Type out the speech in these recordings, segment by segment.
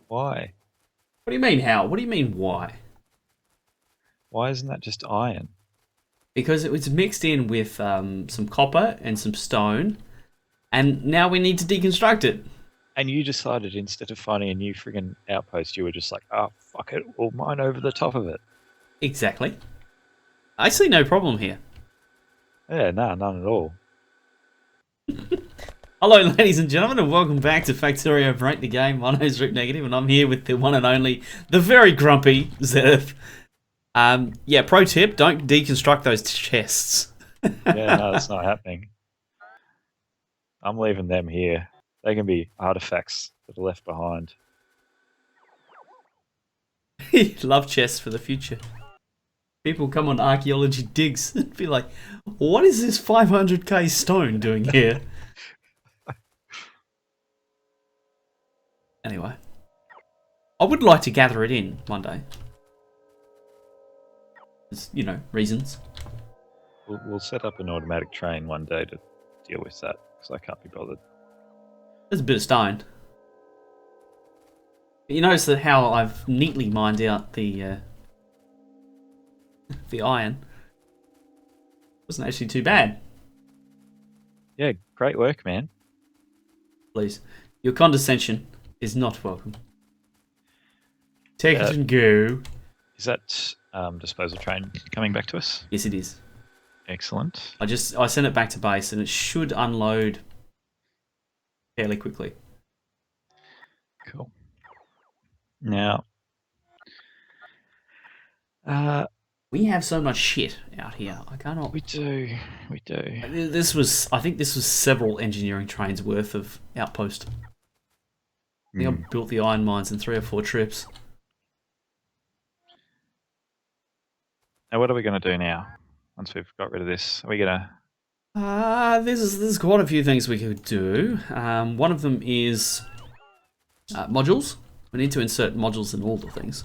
Why? What do you mean how? What do you mean why? Why isn't that just iron? Because it was mixed in with some copper and some stone, and now we need to deconstruct it. And you decided instead of finding a new friggin' outpost, you were just like, oh, fuck it, we'll mine over the top of it. Exactly. I see no problem here. Yeah, nah, none at all. Hello, ladies and gentlemen, and welcome back to Factorio Break the Game. My name's Rick Negative, and I'm here with the one and only, the very grumpy Zeth. Yeah, pro tip, don't deconstruct those chests. Yeah, no, that's not happening. I'm leaving them here. They can be artifacts that are left behind. Love chests for the future. People come on archaeology digs and be like, what is this 500k stone doing here? Anyway, I would like to gather it in one day. There's, reasons. We'll set up an automatic train one day to deal with that because I can't be bothered. There's a bit of stone. You notice that how I've neatly mined out the iron. Wasn't actually too bad. Yeah, great work, man. Please, your condescension is not welcome. Take it Uh, and go. is that disposal train coming back to us? Yes, it is. Excellent. I sent it back to base, and it should unload fairly quickly. Cool. Now, uh, We have so much shit out here. I cannot. we do. We do. I think this was several engineering trains worth of outpost. I think I built the iron mines in 3 or 4 trips. Now, what are we going to do now? Once we've got rid of this, are we going to? There's quite a few things we could do. One of them is modules. We need to insert modules in all the things.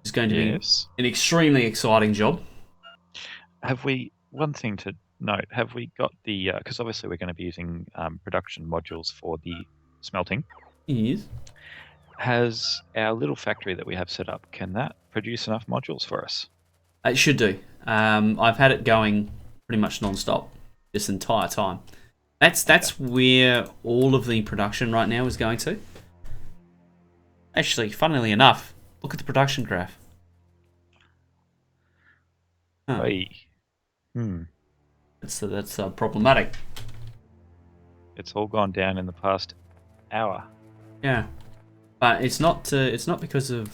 It's going to be Yes. an extremely exciting job. Have we? One thing to note: have we got the? Because obviously we're going to be using production modules for the smelting. Yes. Has our little factory that we have set up? Can that produce enough modules for us? It should do. I've had it going pretty much non-stop this entire time. That's where all of the production right now is going to. Actually, funnily enough, look at the production graph. Huh. Hey. Hmm. That's problematic. It's all gone down in the past hour. Yeah, but it's not. It's not because of.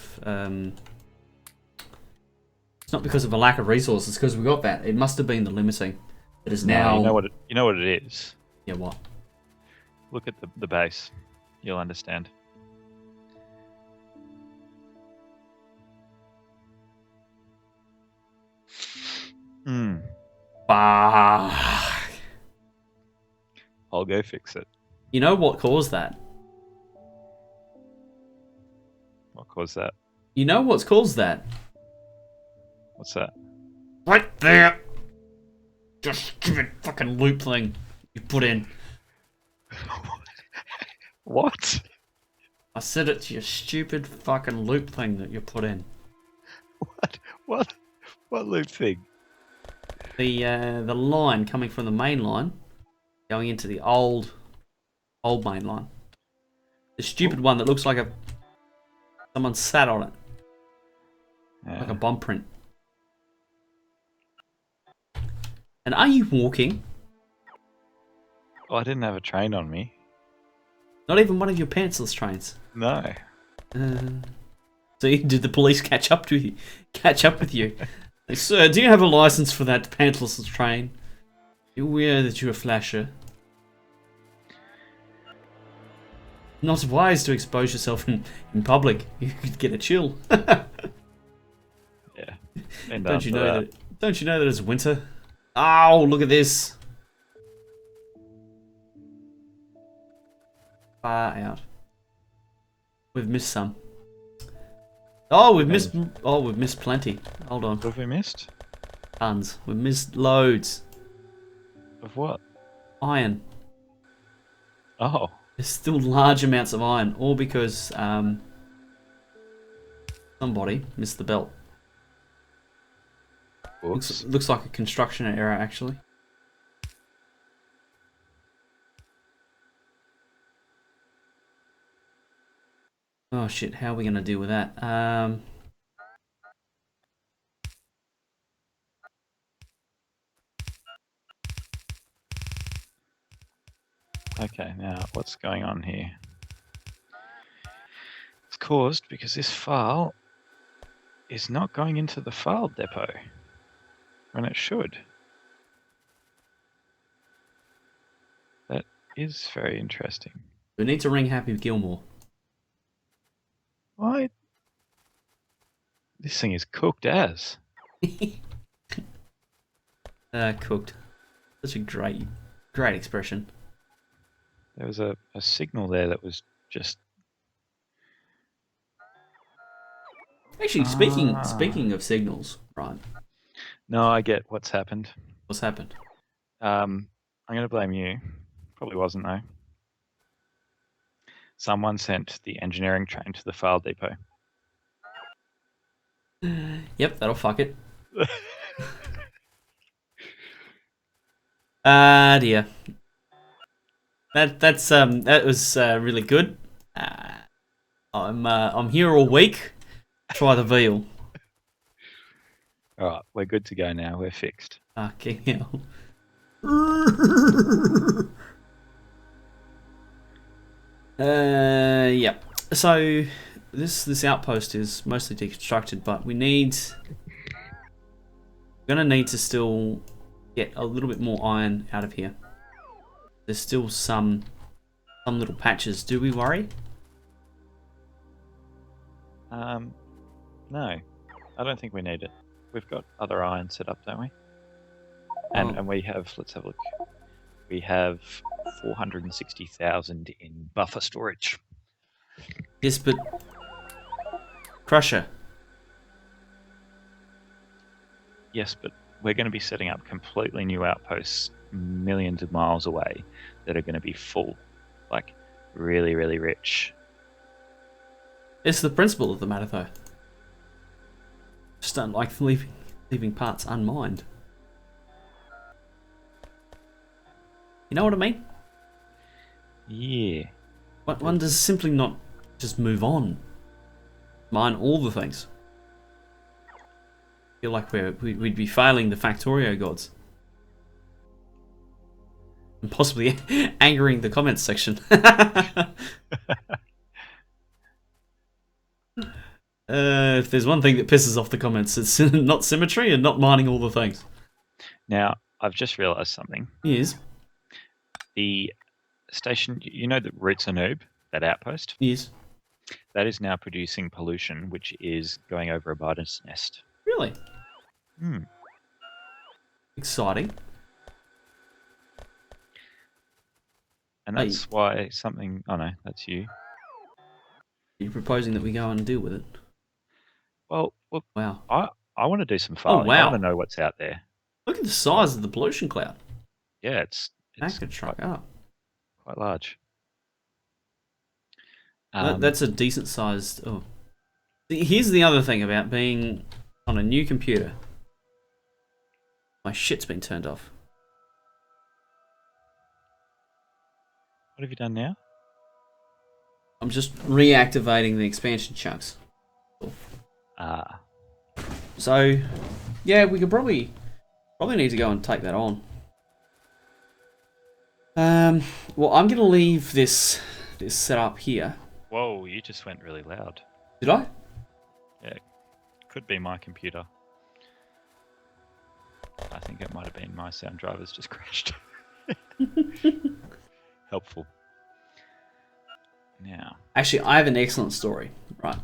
It's not because of a lack of resources. It's because we got that. It must have been the limiting. It is No, now. you know what it is. Yeah. What? Look at the base. You'll understand. Hmm. Fuck. I'll go fix it. You know what caused that? What caused that? You know what's caused that? What's that? Right there. Just stupid fucking loop thing you put in. What? I said it to your stupid fucking loop thing that you put in. What? What? What loop thing? The line coming from the main line going into the old main line. The stupid one that looks like someone sat on it. Like a bum print. And are you walking? Oh, I didn't have a train on me. Not even one of your pantsless trains. No. So did the police catch up with you? Like, sir, do you have a license for that pantless train? You're aware that you're a flasher. Not wise to expose yourself in public. You could get a chill. Yeah. And Don't you know that? Don't you know that it's winter? Oh, look at this. Far out. We've missed some. Oh, we've missed plenty. Hold on. What have we missed? Tons. We've missed loads. Of what? Iron. Oh. There's still large amounts of iron, all because somebody missed the belt. Whoops. Looks like a construction error, actually. Oh shit, how are we going to deal with that? Okay, now what's going on here? It's caused because this file is not going into the file depot when it should. That is very interesting. We need to ring Happy Gilmore. Why? This thing is cooked as. Cooked. Such a great expression. There was a signal there that was just. Actually, speaking of signals, right? No, I get what's happened. What's happened? I'm going to blame you. Probably wasn't though. Someone sent the engineering train to the file depot. Yep, that'll fuck it. Ah dear. That was really good. I'm here all week. Try the veal. All right, we're good to go now. We're fixed. Fucking hell. Yeah. So this outpost is mostly deconstructed, but we're gonna need to still get a little bit more iron out of here. There's still some little patches. Do we worry? No, I don't think we need it. We've got other iron set up, don't we? Oh. And we have. Let's have a look. We have 460,000 in buffer storage. Yes, but Crusher. Yes, but we're going to be setting up completely new outposts millions of miles away that are going to be full, like really, really rich. It's the principle of the matter, though. Just don't like leaving parts unmined. You know what I mean? Yeah. One does simply not just move on. Mine all the things. I feel like we'd be failing the Factorio gods. And possibly angering the comments section. If there's one thing that pisses off the comments, it's not symmetry and not mining all the things. Now, I've just realised something. Yes. The station, you know, the Roots and Noob, that outpost? Yes. That is now producing pollution, which is going over a bird's nest. Really? Hmm. Exciting. And that's why something... Oh no, that's you. Are you proposing that we go and deal with it? Well, look, Wow. I want to do some filing. wow. I want to know what's out there. Look at the size of the pollution cloud. Yeah, it's That could truck up. quite large. That's a decent sized... Oh. Here's the other thing about being on a new computer. My shit's been turned off. What have you done now? I'm just reactivating the expansion chunks. Ah. So, yeah, we could probably need to go and take that on. Well, I'm gonna leave this set up here. Whoa, you just went really loud. Did I? Yeah, could be my computer. I think it might have been my sound drivers just crashed. Helpful. Now. Actually, I have an excellent story. Right.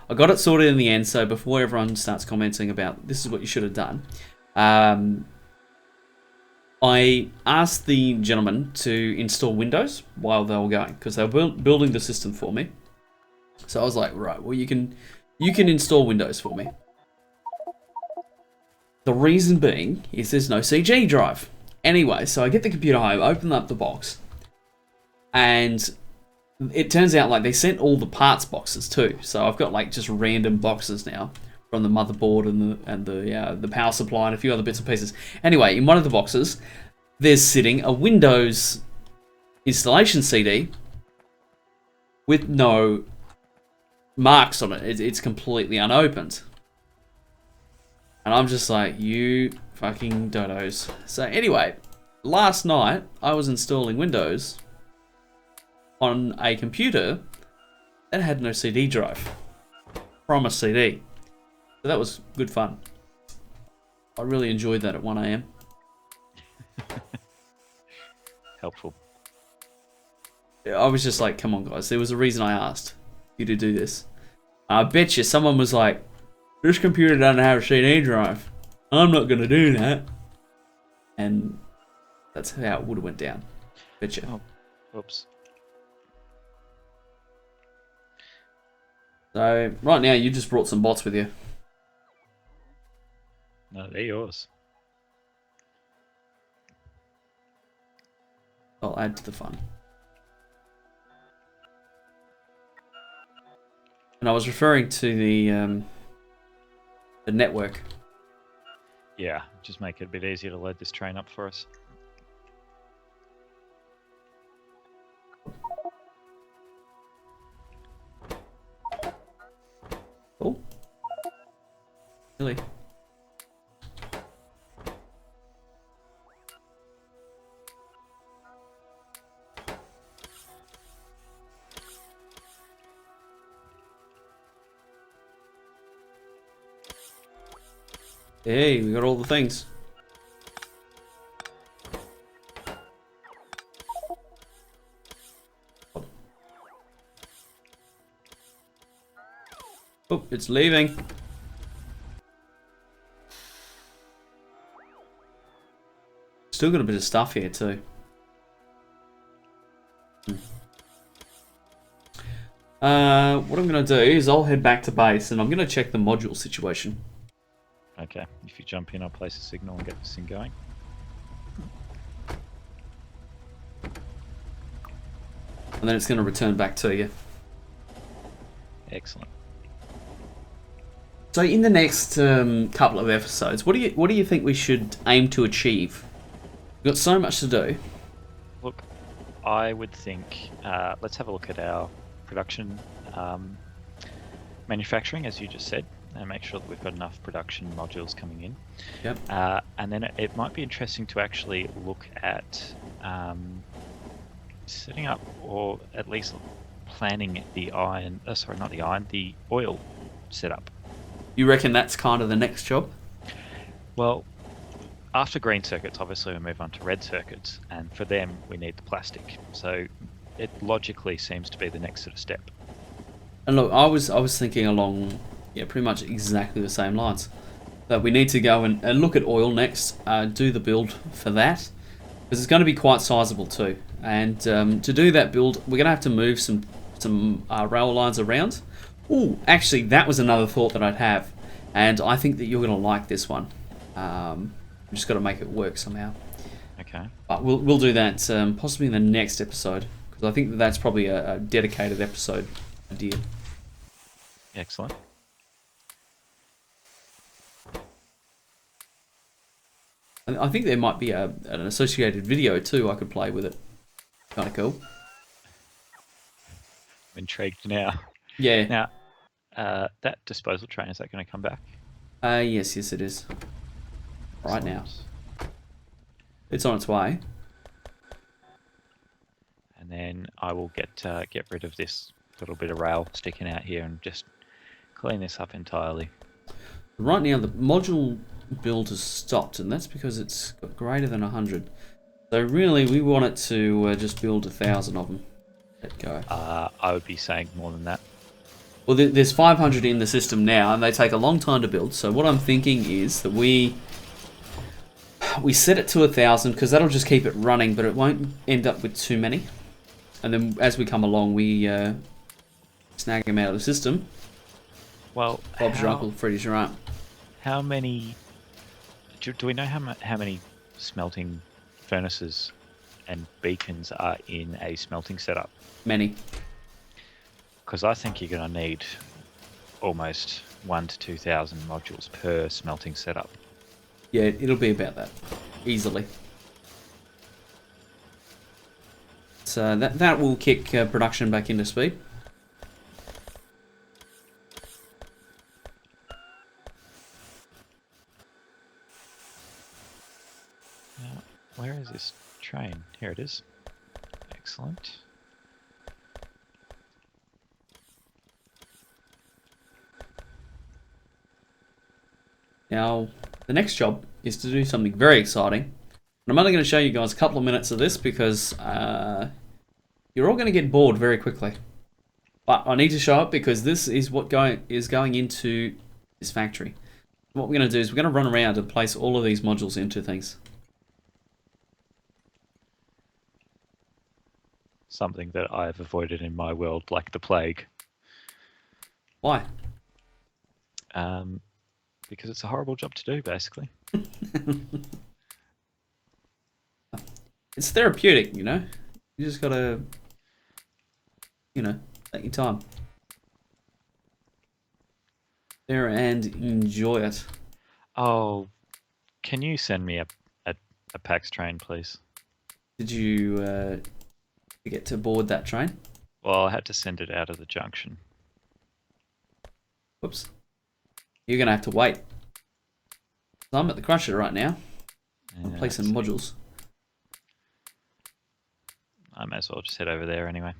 I got it sorted in the end, so before everyone starts commenting about this is what you should have done, I asked the gentleman to install Windows while they were going, because they were building the system for me. So I was like, right, well, you can install Windows for me. The reason being is there's no CG drive. Anyway, so I get the computer home, open up the box, and it turns out like they sent all the parts boxes too. So I've got like just random boxes now from the motherboard and the power supply and a few other bits and pieces. Anyway, in one of the boxes, there's sitting a Windows installation CD with no marks on it. It's completely unopened. And I'm just like, you fucking dodos. So anyway, last night I was installing Windows on a computer that had no CD drive from a CD. So that was good fun. I really enjoyed that at 1 a.m. Helpful. I was just like, come on guys, there was a reason I asked you to do this. I bet you someone was like, this computer doesn't have a CD drive. I'm not going to do that. And that's how it would have went down. Bet you. Oh, oops. So right now you just brought some bots with you. No, they're yours. I'll add to the fun. And I was referring to the network. Yeah, just make it a bit easier to load this train up for us. Oh. Really? Hey, we got all the things. Oh, it's leaving. Still got a bit of stuff here too. What I'm going to do is I'll head back to base and I'm going to check the module situation. Okay, if you jump in, I'll place a signal and get this thing going. And then it's going to return back to you. Excellent. So in the next couple of episodes, what do you think we should aim to achieve? We've got so much to do. Look, I would think let's have a look at our production manufacturing, as you just said, and make sure that we've got enough production modules coming in. Yep. And then it might be interesting to actually look at setting up, or at least planning the the oil setup. You reckon that's kind of the next job? Well, after green circuits, obviously we move on to red circuits, and for them we need the plastic. So it logically seems to be the next sort of step. And look, I was thinking along, pretty much exactly the same lines. That we need to go and look at oil next, do the build for that, because it's going to be quite sizable too. And to do that build, we're going to have to move some rail lines around. Ooh, actually, that was another thought that I'd have, and I think that you're going to like this one. We just got to make it work somehow. Okay. But we'll do that possibly in the next episode, because I think that's probably a dedicated episode idea. Excellent. And I think there might be an associated video too I could play with it. Kind of cool. I'm intrigued now. Yeah. Now, that disposal train, is that going to come back? Yes, it is. Right now. It's on its way. And then I will get rid of this little bit of rail sticking out here and just clean this up entirely. Right now, the module build has stopped, and that's because it's got greater than 100. So really, we want it to just build 1,000 of them. Let go. I would be saying more than that. Well, there's 500 in the system now, and they take a long time to build. So what I'm thinking is that we set it to 1,000, because that'll just keep it running, but it won't end up with too many. And then as we come along, we snag them out of the system. Well, Bob's your uncle, Freddy's your aunt. How many? Do we know how many smelting furnaces and beacons are in a smelting setup? Many. Because I think you're going to need almost 1 to 2,000 modules per smelting setup. Yeah, it'll be about that. Easily. So that will kick production back into speed. Now, where is this train? Here it is. Excellent. Now, the next job is to do something very exciting. And I'm only going to show you guys a couple of minutes of this because you're all going to get bored very quickly. But I need to show it because this is what is going into this factory. What we're going to do is we're going to run around and place all of these modules into things. Something that I've avoided in my world like the plague. Why? Because it's a horrible job to do, basically. It's therapeutic, you know? You just gotta, take your time. There and enjoy it. Oh, can you send me a PAX train, please? Did you get to board that train? Well, I had to send it out of the junction. Whoops. You're gonna have to wait. So I'm at the crusher right now. I'm Yeah, placing modules. I may as well just head over there anyway.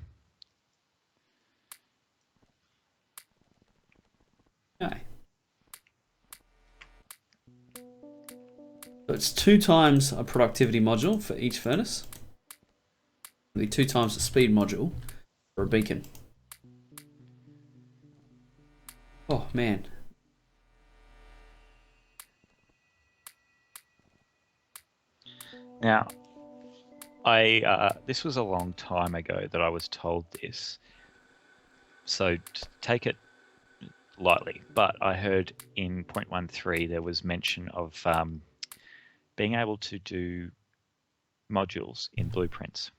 Okay. So it's 2 times a productivity module for each furnace. It'll be 2 times the speed module for a beacon. Oh man. Now, this was a long time ago that I was told this, so take it lightly. But I heard in 0.13 there was mention of being able to do modules in blueprints.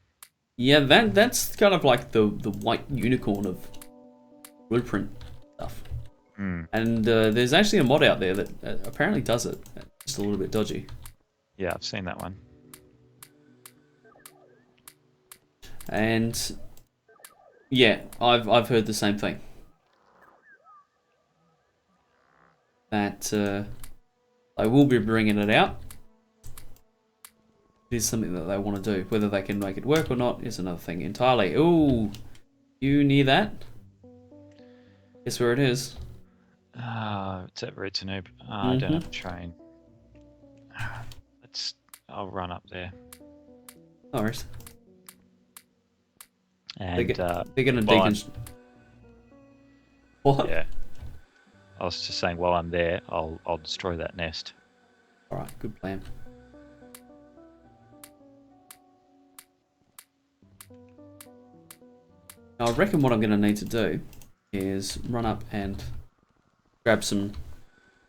Yeah, that's kind of like the white unicorn of blueprint stuff. And there's actually a mod out there that apparently does it. Just a little bit dodgy. Yeah, I've seen that one. And yeah, I've heard the same thing. That they will be bringing it out. It is something that they want to do. Whether they can make it work or not is another thing entirely. Ooh, you near that? Guess where it is? It's at Ritzenoob. I don't have a train. I'll run up there. No worries. And they're gonna deconstruct. What? Yeah. I was just saying, while I'm there, I'll destroy that nest. All right, good plan. Now, I reckon what I'm gonna need to do is run up and grab some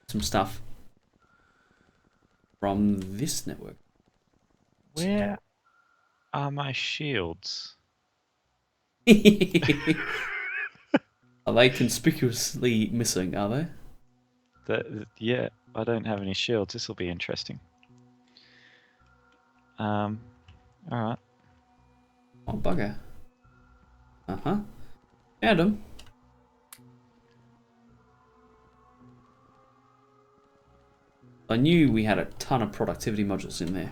stuff from this network. Where are my shields? Are they conspicuously missing, are they? Yeah, I don't have any shields. This will be interesting. Alright. Oh, bugger. Uh-huh. Found them. I knew we had a ton of productivity modules in there.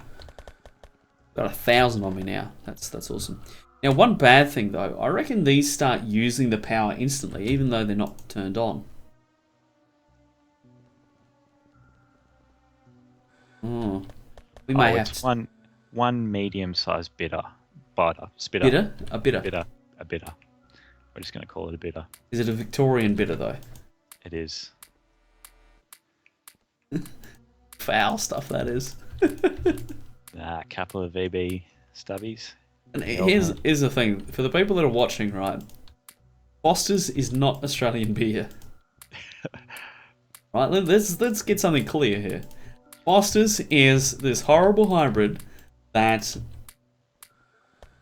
Got 1,000 on me now. That's awesome. Now, one bad thing though, I reckon these start using the power instantly, even though they're not turned on. Oh, we may have to... one medium-sized spitter. Bitter? A bitter. A bitter. We're just going to call it a bitter. Is it a Victorian bitter though? It is. Foul stuff that is. A couple of VB stubbies. And here's the thing, for the people that are watching, right? Foster's is not Australian beer. Right, let's get something clear here. Foster's is this horrible hybrid that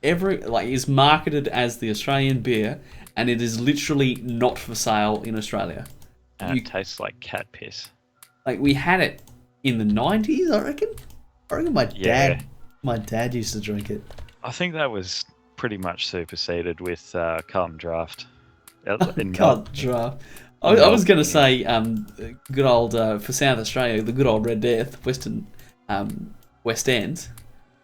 is marketed as the Australian beer, and it is literally not for sale in Australia. And it tastes like cat piss. Like, we had it in the 90s, I reckon. I reckon my dad used to drink it. I think that was pretty much superseded with Carlton Draft. Can't draft. I was going to say, good old, for South Australia, the good old Red Death, West End.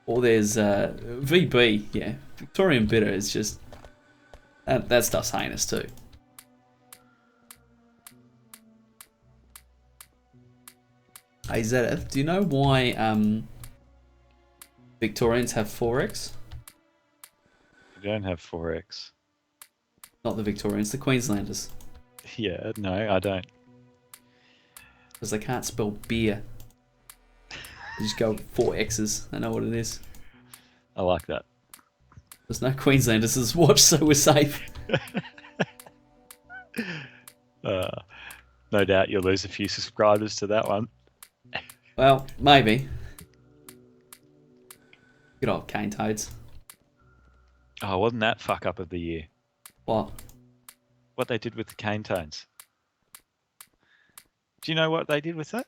Or there's VB, yeah. Victorian Bitter is just... That stuff's heinous too. Hey Zedith, do you know why Victorians have 4X? You don't have 4X. Not the Victorians, the Queenslanders. Yeah, no, I don't. Because they can't spell beer. They just go 4X's. I know what it is. I like that. There's no Queenslanders as watch, so we're safe. No doubt you'll lose a few subscribers to that one. Well, maybe. Good old cane toads. Oh, wasn't that fuck up of the year? What? What they did with the cane toads. Do you know what they did with that?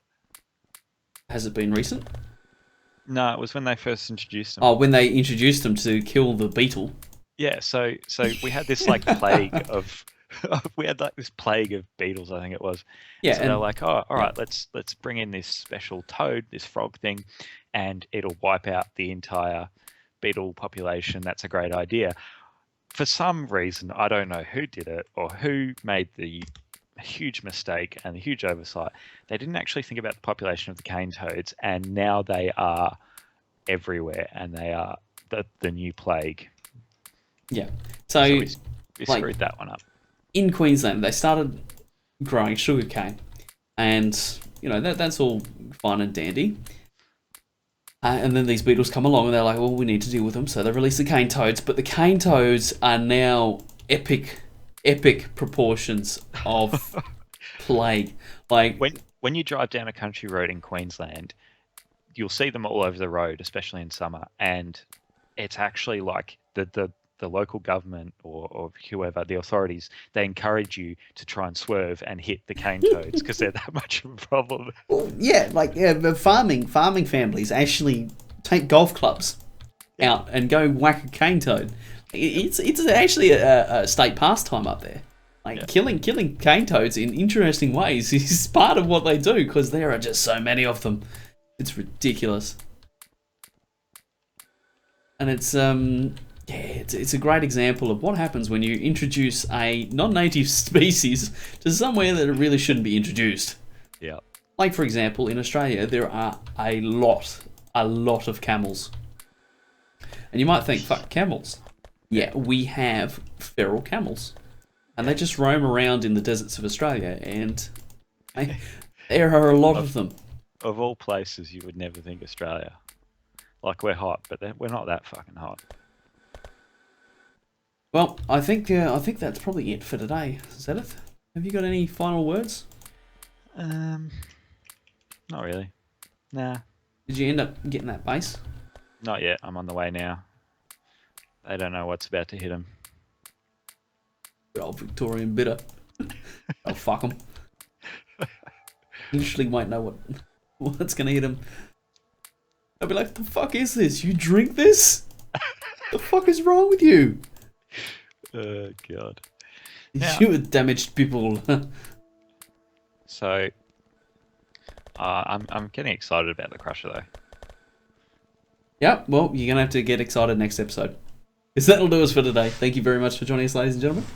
Has it been recent? No, it was when they first introduced them. Oh, when they introduced them to kill the beetle. Yeah, so we had this like plague of we had like this plague of beetles, I think it was. Yeah, so they're like, oh, all right, let's bring in this special toad, this frog thing, and it'll wipe out the entire beetle population. That's a great idea. For some reason, I don't know who did it or who made the huge mistake and the huge oversight. They didn't actually think about the population of the cane toads, and now they are everywhere, and they are the new plague. Yeah. So So we screwed that one up. In Queensland, they started growing sugarcane, and you know that's all fine and dandy. And then these beetles come along, and they're like, "Well, we need to deal with them." So they release the cane toads, but the cane toads are now epic proportions of plague. Like when you drive down a country road in Queensland, you'll see them all over the road, especially in summer, and it's actually like the local government or whoever, the authorities, they encourage you to try and swerve and hit the cane toads because they're that much of a problem. Well, yeah, but farming families actually take golf clubs out and go whack a cane toad. It's actually a state pastime up there. Like killing cane toads in interesting ways is part of what they do because there are just so many of them. It's ridiculous, and it's a great example of what happens when you introduce a non-native species to somewhere that it really shouldn't be introduced. Yeah. Like, for example, in Australia, there are a lot of camels. And you might think, fuck, camels. Yeah, we have feral camels. And they just roam around in the deserts of Australia, and there are a lot of them. Of all places, you would never think Australia. Like, we're hot, but we're not that fucking hot. Well, I think that's probably it for today. Zedith, have you got any final words? Not really. Nah. Did you end up getting that base? Not yet. I'm on the way now. They don't know what's about to hit them. Good old Victorian bitter. Oh, fuck them. Literally won't know what's going to hit them. I'll be like, the fuck is this? You drink this? The fuck is wrong with you? Oh, God. You were damaged people. So, I'm getting excited about the Crusher, though. Yeah, well, you're going to have to get excited next episode. Because that'll do us for today. Thank you very much for joining us, ladies and gentlemen.